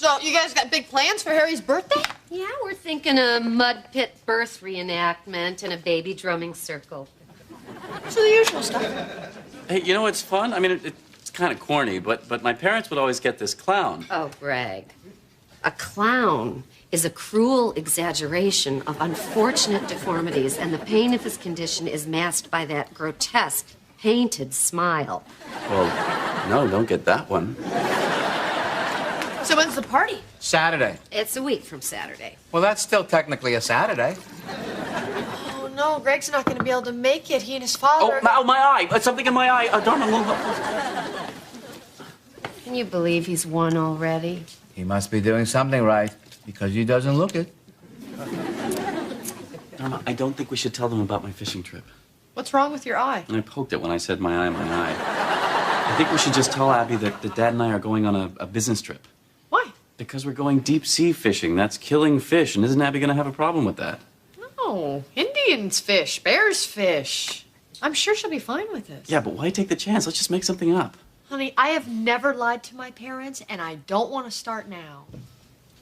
So, you guys got big plans for Harry's birthday? Yeah, we're thinking a mud pit birth reenactment and a baby drumming circle. So the usual stuff. Hey, you know what's fun? I mean, it's kind of corny, but my parents would always get this clown. Oh, Greg. A clown is a cruel exaggeration of unfortunate deformities, and the pain of his condition is masked by that grotesque, painted smile. Well, no, don't get that one. So when's the party? Saturday. It's a week from Saturday. Well, that's still technically a Saturday. Oh, no, Greg's not going to be able to make it. He and his father... Oh, my eye. Something in my eye. Dharma. Can you believe he's won already? He must be doing something right, because he doesn't look it. Dharma, I don't think we should tell them about my fishing trip. What's wrong with your eye? And I poked it when I said my eye. I think we should just tell Abby that Dad and I are going on a business trip. Why? Because we're going deep sea fishing. That's killing fish, and isn't Abby going to have a problem with that? No, Indians fish, bears fish. I'm sure she'll be fine with this. Yeah, but why take the chance? Let's just make something up. Honey, I have never lied to my parents, and I don't want to start now.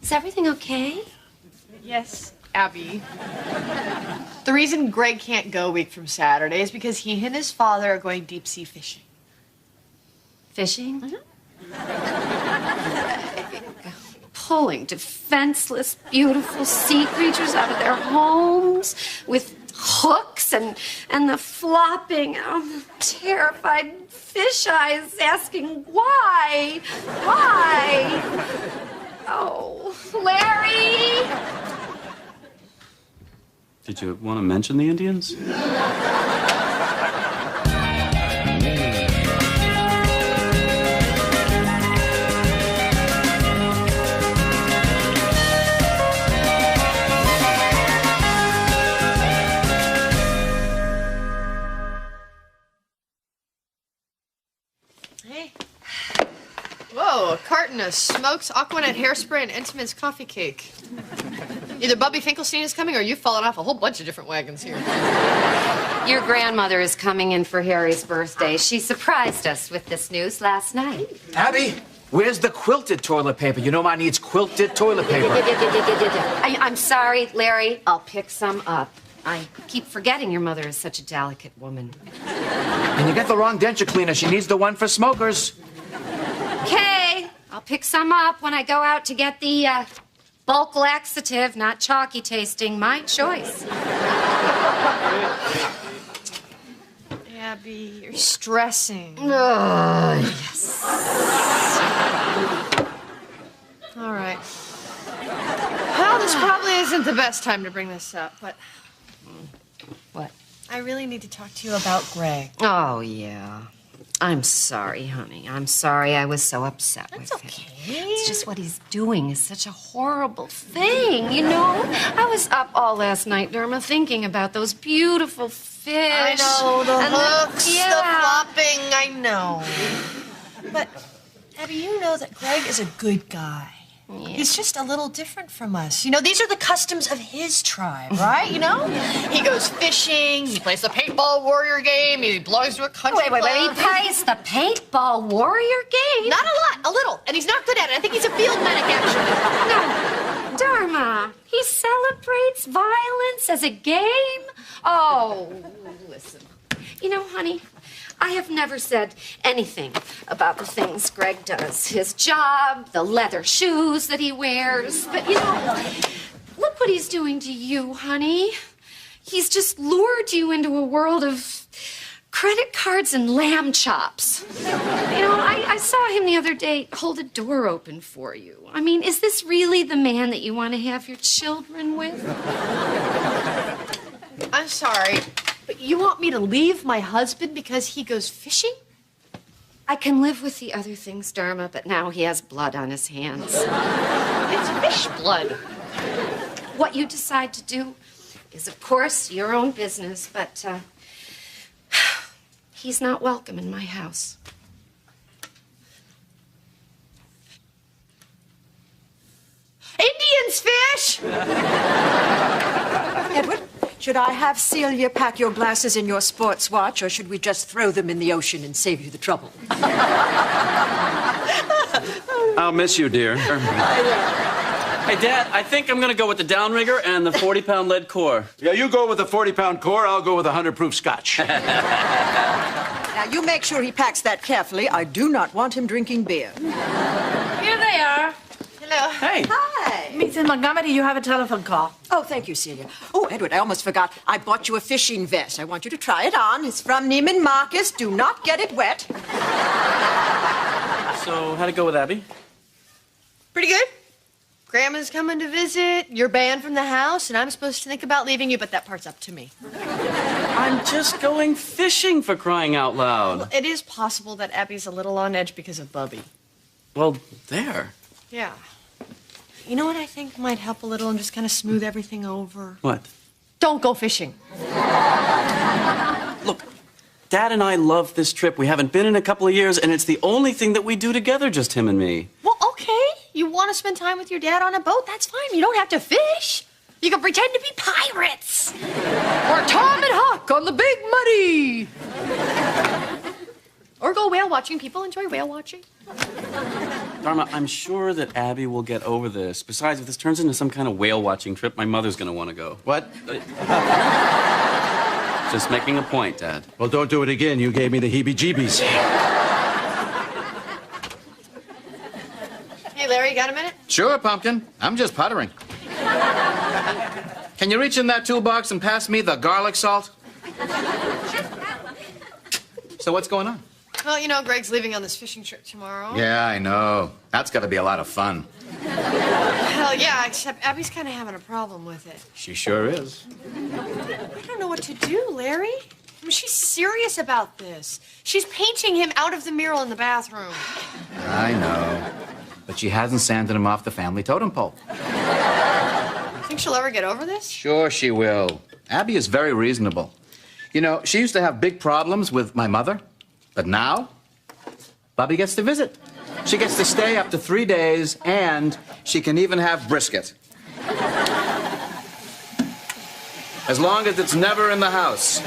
Is everything okay? Yes, Abby. The reason Greg can't go a week from Saturday is because he and his father are going deep sea fishing. Fishing? Pulling defenseless, beautiful sea creatures out of their homes with hooks and the flopping of terrified fish eyes asking why? Why? Oh, Larry! Did you want to mention the Indians? Hey. Whoa, a carton of Smokes, Aquanet hairspray, and Entenmann's coffee cake. Either Bubby Finkelstein is coming or you've fallen off a whole bunch of different wagons here. Your grandmother is coming in for Harry's birthday. She surprised us with this news last night. Abby, where's the quilted toilet paper? You know Ma needs quilted toilet paper. I'm sorry, Larry. I'll pick some up. I keep forgetting your mother is such a delicate woman. And you get the wrong denture cleaner. She needs the one for smokers. Okay, I'll pick some up when I go out to get the bulk laxative, not chalky tasting. My choice. Abby, you're stressing. Oh, yes. All right. Well, this probably isn't the best time to bring this up, but... What? I really need to talk to you about Greg. Oh, yeah. I'm sorry, honey. I'm sorry I was so upset with him. That's okay. It's just what he's doing is such a horrible thing, you know? I was up all last night, Dharma, thinking about those beautiful fish. I know, the and hooks, yeah. the flopping, I know. But, Abby, you know that Greg is a good guy. Yeah. He's just a little different from us. You know, these are the customs of his tribe, right? You know? He goes fishing, he plays the paintball warrior game, he belongs to a country Wait, he club. plays the paintball warrior game? Not a lot, a little. And he's not good at it. I think he's a field medic, actually. No. Dharma, he celebrates violence as a game? Oh, listen. You know, honey, I have never said anything about the things Greg does. His job, the leather shoes that he wears. But, you know, look what he's doing to you, honey. He's just lured you into a world of credit cards and lamb chops. You know, I saw him the other day hold a door open for you. I mean, is this really the man that you want to have your children with? I'm sorry, but you want me to leave my husband because he goes fishing? I can live with the other things, Dharma, but now he has blood on his hands. It's fish blood. What you decide to do is, of course, your own business, but he's not welcome in my house. Indians fish! Edward, Should I have Celia pack your glasses in your sports watch, or should we just throw them in the ocean and save you the trouble? I'll miss you, dear. Hey, Dad, I think I'm gonna go with the downrigger and the 40-pound lead core. Yeah, you go with the 40-pound core, I'll go with a 100-proof scotch. Now, you make sure he packs that carefully. I do not want him drinking beer. Here they are. Hello. Hey. Hi. Mrs. Montgomery, you have a telephone call. Oh, thank you, Celia. Oh, Edward, I almost forgot. I bought you a fishing vest. I want you to try it on. It's from Neiman Marcus. Do not get it wet. So, how'd it go with Abby? Pretty good. Grandma's coming to visit, you're banned from the house, and I'm supposed to think about leaving you, but that part's up to me. I'm just going fishing, for crying out loud. Well, it is possible that Abby's a little on edge because of Bubby. Well, there. Yeah. You know what I think might help a little and just kind of smooth everything over? What? Don't go fishing. Look, Dad and I love this trip. We haven't been in a couple of years, and it's the only thing that we do together, just him and me. Well, okay. You want to spend time with your dad on a boat? That's fine. You don't have to fish. You can pretend to be pirates. Or Tom and Huck on the Big Muddy. Or go whale watching. People enjoy whale watching. Dharma, I'm sure that Abby will get over this. Besides, if this turns into some kind of whale watching trip, my mother's going to want to go. What? Just making a point, Dad. Well, don't do it again. You gave me the heebie-jeebies. Hey, Larry, you got a minute? Sure, Pumpkin. I'm just puttering. Can you reach in that toolbox and pass me the garlic salt? So what's going on? Well, you know, Greg's leaving on this fishing trip tomorrow. Yeah, I know. That's got to be a lot of fun. Hell yeah, except Abby's kind of having a problem with it. She sure is. I don't know what to do, Larry. I mean, she's serious about this. She's painting him out of the mural in the bathroom. I know. But she hasn't sanded him off the family totem pole. Think she'll ever get over this? Sure she will. Abby is very reasonable. You know, she used to have big problems with my mother, but now, Bubby gets to visit. She gets to stay up to 3 days, and she can even have brisket. As long as it's never in the house.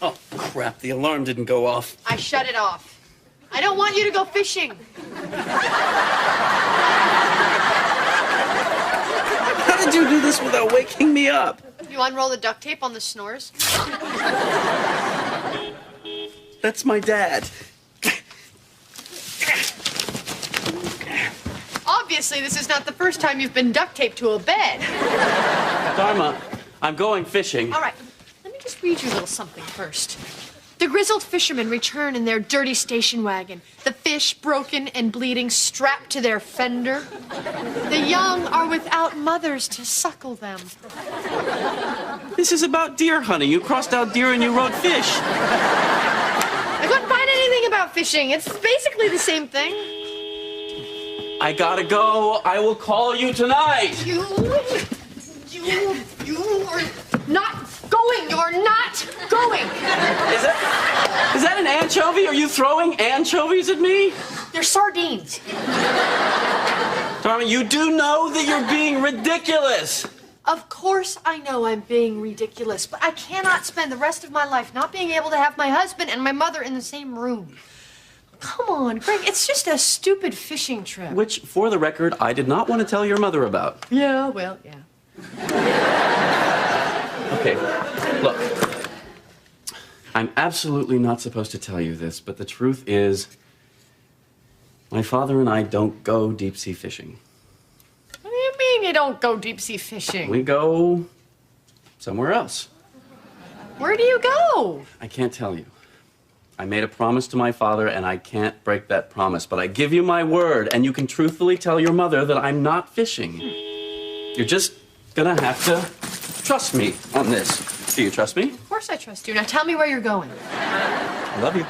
Oh, crap, the alarm didn't go off. I shut it off. I don't want you to go fishing. How did you do this without waking me up? You unroll the duct tape on the snores? That's my dad. Obviously, this is not the first time you've been duct taped to a bed. Dharma, I'm going fishing. All right, let me just read you a little something first. The grizzled fishermen return in their dirty station wagon, the fish broken and bleeding strapped to their fender. The young are without mothers to suckle them. This is about deer hunting. You crossed out deer and you wrote fish. I couldn't find anything about fishing. It's basically the same thing. I gotta go. I will call you tonight. You are not going. You're not going. Is that an anchovy? Are you throwing anchovies at me? They're sardines. Dharma, you do know that you're being ridiculous. Of course I know I'm being ridiculous, but I cannot spend the rest of my life not being able to have my husband and my mother in the same room. Come on, Greg, it's just a stupid fishing trip. Which, for the record, I did not want to tell your mother about. Yeah, well, yeah. Okay, look. I'm absolutely not supposed to tell you this, but the truth is, my father and I don't go deep-sea fishing. What do you mean you don't go deep-sea fishing? We go somewhere else. Where do you go? I can't tell you. I made a promise to my father, and I can't break that promise. But I give you my word, and you can truthfully tell your mother that I'm not fishing. You're just gonna have to trust me on this. Do you trust me? Of course I trust you. Now tell me where you're going. I love you.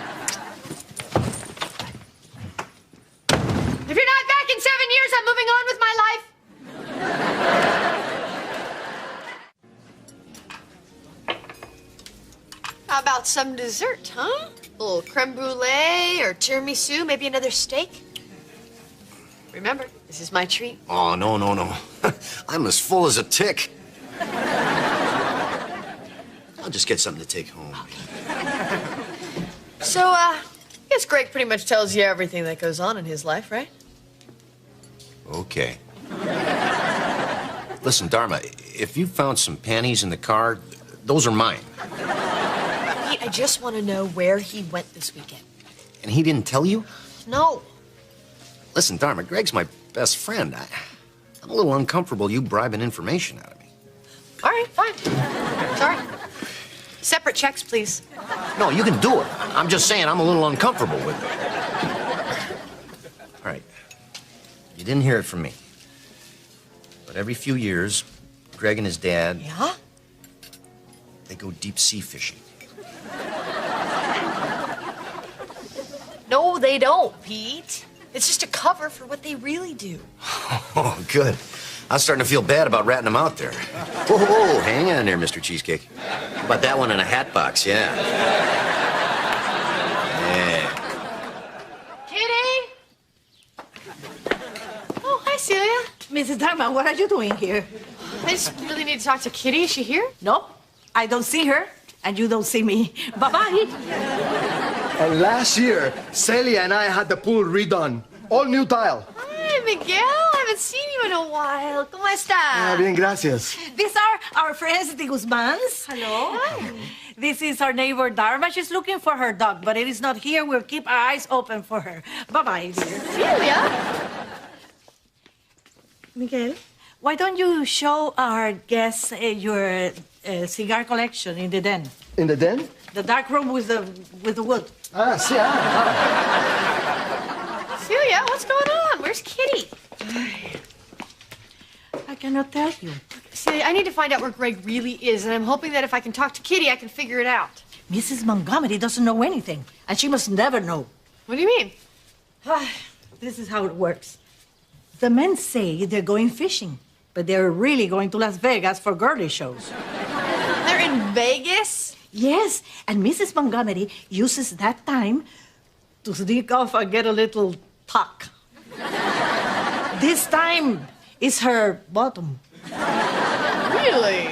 If you're not back in 7 years, I'm moving on with my life. How about some dessert, huh? A little creme brulee or tiramisu, maybe another steak? Remember, this is my treat. Oh, no. I'm as full as a tick. I'll just get something to take home. So, I guess Greg pretty much tells you everything that goes on in his life, right? Okay. Listen, Dharma, if you found some panties in the car, those are mine. Pete, I just want to know where he went this weekend. And he didn't tell you? No. Listen, Dharma, Greg's my best friend. I'm a little uncomfortable you bribing information out of me. All right, fine. Sorry. Separate checks, please. No, you can do it. I'm just saying I'm a little uncomfortable with it. All right. You didn't hear it from me. But every few years, Greg and his dad... Yeah? They go deep sea fishing. No, they don't, Pete. It's just a cover for what they really do. Oh, good. I was starting to feel bad about ratting them out there. Whoa, hang on there, Mr. Cheesecake. How about that one in a hat box, yeah. Yeah. Kitty? Oh, hi, Celia. Mrs. Dharma, what are you doing here? I just really need to talk to Kitty. Is she here? No, I don't see her, and you don't see me. Bye-bye. And last year, Celia and I had the pool redone. All new tile. Hi, Miguel. I haven't seen you in a while. ¿Cómo está? Bien, gracias. These are our friends, the Guzmans. Hello. Hi. This is our neighbor, Dharma. She's looking for her dog, but it is not here. We'll keep our eyes open for her. Bye-bye, dear. Celia? Miguel, why don't you show our guests your cigar collection in the den? In the den? The dark room with the wood. Sí. Celia, what's going on? Where's Kitty? I cannot tell you. Celia, I need to find out where Greg really is, and I'm hoping that if I can talk to Kitty, I can figure it out. Mrs. Montgomery doesn't know anything, and she must never know. What do you mean? This is how it works. The men say they're going fishing, but they're really going to Las Vegas for girly shows. They're in Vegas? Yes, and Mrs. Montgomery uses that time to sneak off and get a little tuck. This time is her bottom. Really?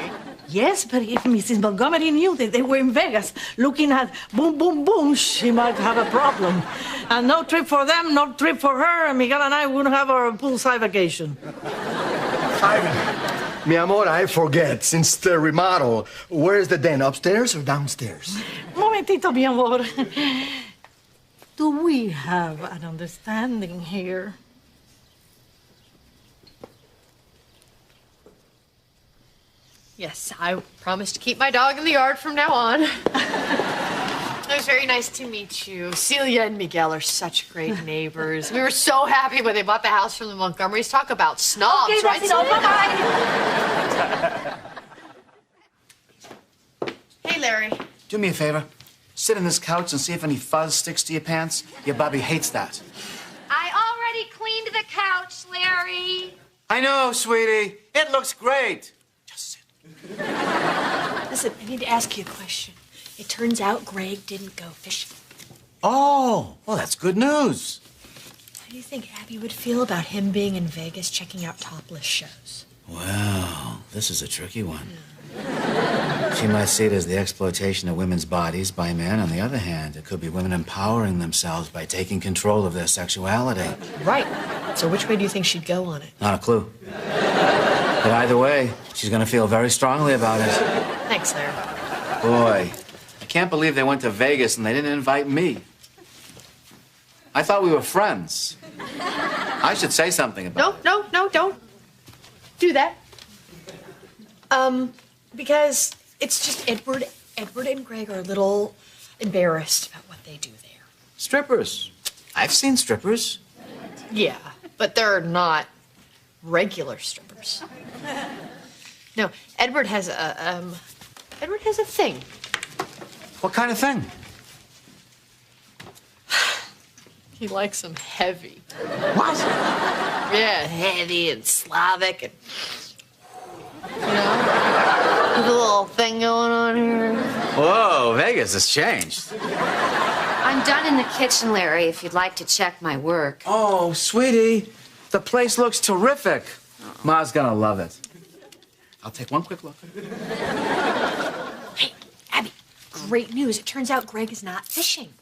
Yes, but if Mrs. Montgomery knew that they were in Vegas looking at boom, boom, boom, she might have a problem. And no trip for them, no trip for her, and Miguel and I wouldn't have our poolside vacation. Mi amor, I forget. Since the remodel, where is the den? Upstairs or downstairs? Momentito, mi amor. Do we have an understanding here? Yes, I promise to keep my dog in the yard from now on. It was very nice to meet you. Celia and Miguel are such great neighbors. We were so happy when they bought the house from the Montgomerys. Talk about snobs, Okay, right? that's it. Bye-bye. Hey, Larry. Do me a favor. Sit on this couch and see if any fuzz sticks to your pants. Your Bobby hates that. I already cleaned the couch, Larry. I know, sweetie. It looks great. Just sit. Listen, I need to ask you a question. It turns out Greg didn't go fishing. Oh, well, that's good news. How do you think Abby would feel about him being in Vegas checking out topless shows? Well, this is a tricky one. She might see it as the exploitation of women's bodies by men. On the other hand, it could be women empowering themselves by taking control of their sexuality. Right. So which way do you think she'd go on it? Not a clue. But either way, she's going to feel very strongly about it. Thanks, Larry. Boy, I can't believe they went to Vegas and they didn't invite me. I thought we were friends. I should say something about it. No, don't do that. Because it's just Edward and Greg are a little embarrassed about what they do there. Strippers. I've seen strippers. Yeah, but they're not regular strippers. No, Edward has a thing. What kind of thing? He likes them heavy. What? Yeah, heavy and Slavic and, you know, with a little thing going on here. Whoa, Vegas has changed. I'm done in the kitchen, Larry, if you'd like to check my work. Oh, sweetie, the place looks terrific. Ma's gonna love it. I'll take one quick look. Hey, Abby, great news. It turns out Greg is not fishing.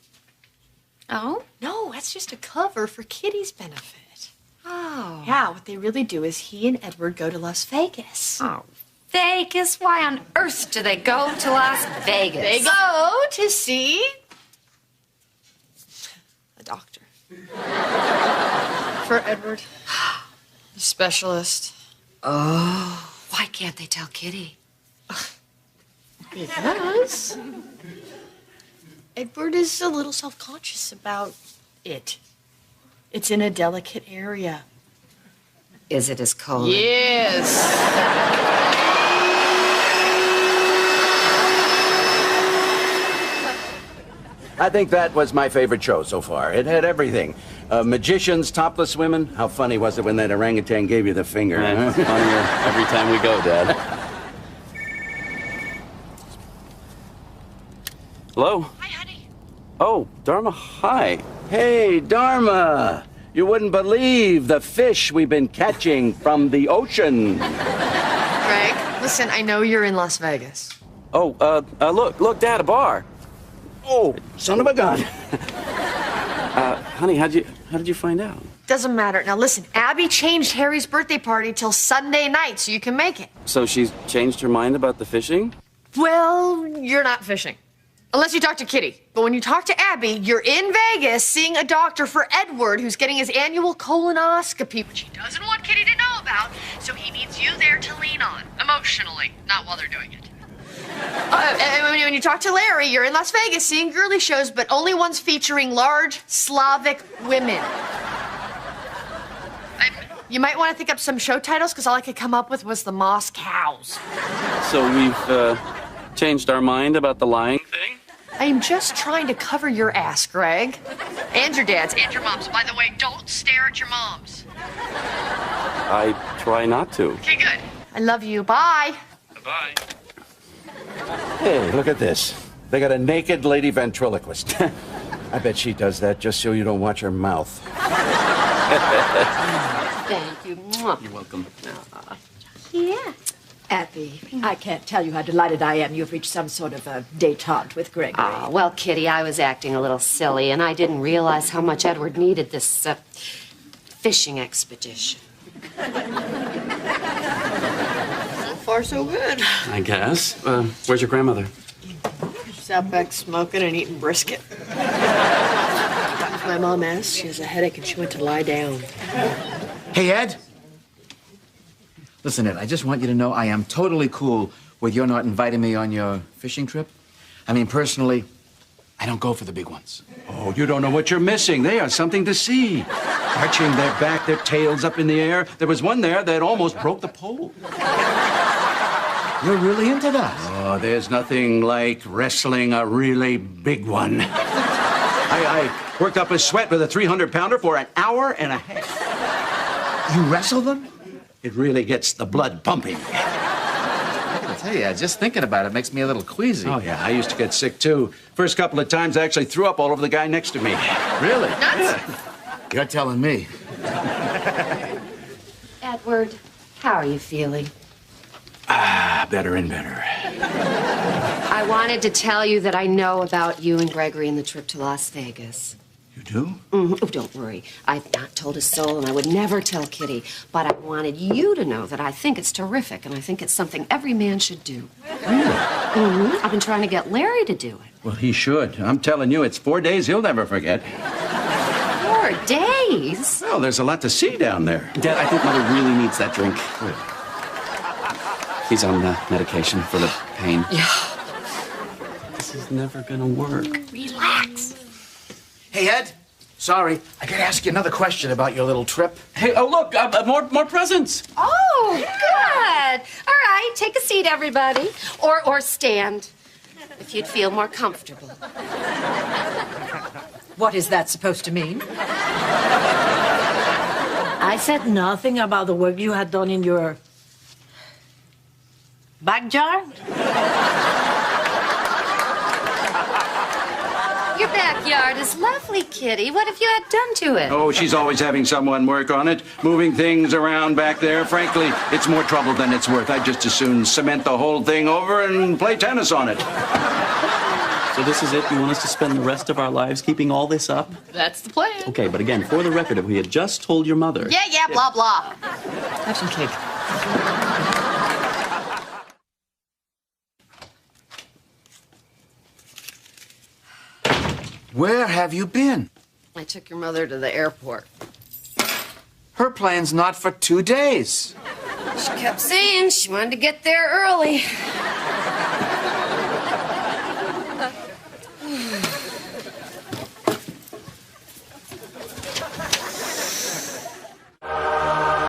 Oh? No, that's just a cover for Kitty's benefit. Oh. Yeah, what they really do is he and Edward go to Las Vegas. Oh, Vegas? Why on earth do they go to Las Vegas? They go to see a doctor. For Edward. A specialist. Oh. Why can't they tell Kitty? Because Edward is a little self-conscious about it. It's in a delicate area. Is it his colon? Yes. I think that was my favorite show so far. It had everything. Magicians, topless women. How funny was it when that orangutan gave you the finger? Man, it's funnier every time we go, Dad. Hello? Hi, honey. Oh, Dharma, hi. Hey, Dharma! You wouldn't believe the fish we've been catching from the ocean. Greg, listen, I know you're in Las Vegas. Oh, look, Dad, a bar. Oh, son of a gun. Honey, how did you find out? Doesn't matter. Now listen, Abby changed Harry's birthday party till Sunday night so you can make it. So she's changed her mind about the fishing? Well, you're not fishing. Unless you talk to Kitty. But when you talk to Abby, you're in Vegas seeing a doctor for Edward who's getting his annual colonoscopy, which he doesn't want Kitty to know about, so he needs you there to lean on, emotionally, not while they're doing it. And when you talk to Larry, you're in Las Vegas seeing girly shows, but only ones featuring large Slavic women. You might want to think up some show titles, because all I could come up with was the Moss Cows. So we've changed our mind about the lying thing? I am just trying to cover your ass, Greg. And your dad's, and your mom's. By the way, don't stare at your moms. I try not to. Okay, good. I love you. Bye. Bye. Hey, look at this. They got a naked lady ventriloquist. I bet she does that just so you don't watch her mouth. Thank you. Mwah. You're welcome. Yeah. Abby, I can't tell you how delighted I am you've reached some sort of a détente with Gregory. Oh, well, Kitty, I was acting a little silly, and I didn't realize how much Edward needed this fishing expedition. So far, so good. I guess. Where's your grandmother? She's out back smoking and eating brisket. My mom asked, she has a headache, and she went to lie down. Hey, Ed. Listen, Ed, I just want you to know I am totally cool with your not inviting me on your fishing trip. I mean, personally, I don't go for the big ones. Oh, you don't know what you're missing. They are something to see. Arching their back, their tails up in the air. There was one there that almost broke the pole. You're really into that. Oh, there's nothing like wrestling a really big one. I worked up a sweat with a 300-pounder for an hour and a half. You wrestle them? It really gets the blood pumping. I gotta tell you, just thinking about it makes me a little queasy. Oh, yeah, I used to get sick, too. First couple of times, I actually threw up all over the guy next to me. Really? Nuts? Yeah. You're telling me. Edward, how are you feeling? Better and better. I wanted to tell you that I know about you and Gregory and the trip to Las Vegas. You do? Mm-hmm. Oh, don't worry. I've not told a soul, and I would never tell Kitty. But I wanted you to know that I think it's terrific, and I think it's something every man should do. Really? Mm-hmm. I've been trying to get Larry to do it. Well, he should. I'm telling you, it's 4 days he'll never forget. 4 days? Well, there's a lot to see down there. Dad, I think Mother really needs that drink. He's on medication for the pain. Yeah. This is never gonna work. Relax. Hey, Ed. Sorry, I gotta ask you another question about your little trip. Hey, oh look, more presents. Oh, good. All right, take a seat, everybody. Or stand, if you'd feel more comfortable. What is that supposed to mean? I said nothing about the work you had done in your backyard. Your back backyard is lovely, Kitty. What have you had done to it? Oh, she's always having someone work on it, moving things around back there. Frankly, it's more trouble than it's worth. I'd just as soon cement the whole thing over and play tennis on it. So this is it? You want us to spend the rest of our lives keeping all this up? That's the plan. Okay, but again, for the record, if we had just told your mother... Yeah, blah, blah. Have some cake. Where have you been? I took your mother to the airport. Her plane's not for 2 days. She kept saying she wanted to get there early.